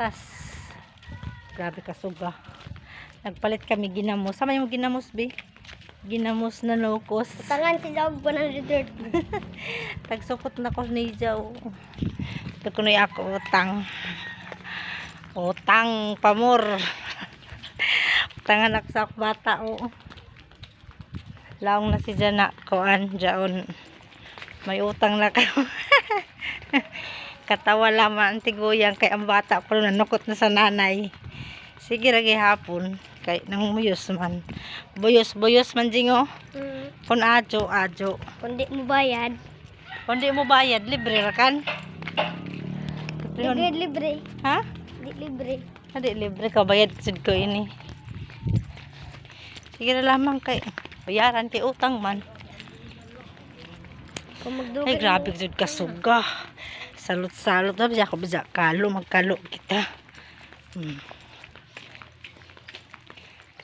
gatas. Grabe kasuga. Nagpalit kami ginamos. Sama yung ginamos, be? Ginamos na nukos. Tangan si Jog 130. Tagsukot na ko ni Jaw. Ito ko na ako utang. Utang pamor. Utangan aksak bata o. Laong na si Jana koan jaon. May utang na kayo. Katawa lamang tiguyang kay ang bata pero nanukot na sa nanay. Sige lagi hapon kay nang buyos man. Buyos man jingo. Kun ajo. Kundi mo bayad. Kundi mo bayad libre ra kan? Libre. Ha? Di libre. Hindi libre ka bayad sud ko ini. Sige na lamang kay bayaran kay utang man. Kung magdugan Ay grabe jud kasuga. Salot-salot na biya ko biya kalo magkalo kita.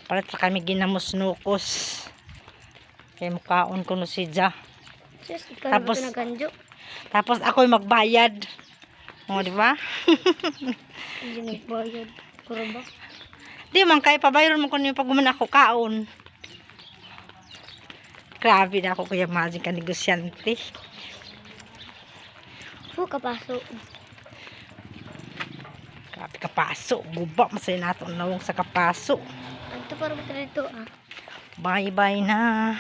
Palit pa kami ginamos nukos. Kay mukaon ko no si Ja. Sus, ikaw Tapos- na ganjo. Tapos ako'y magbayad. O, di ba? Hindi nagbayad. Puro ba? Di man kay pabayron mo kuno yung pagguman ako kaon. Grabe na ako kuya maging ka negosyante. Kapaso. Grabe kapaso. Guba masaya nato nawong sa kapaso. Ito para dito Bye bye na.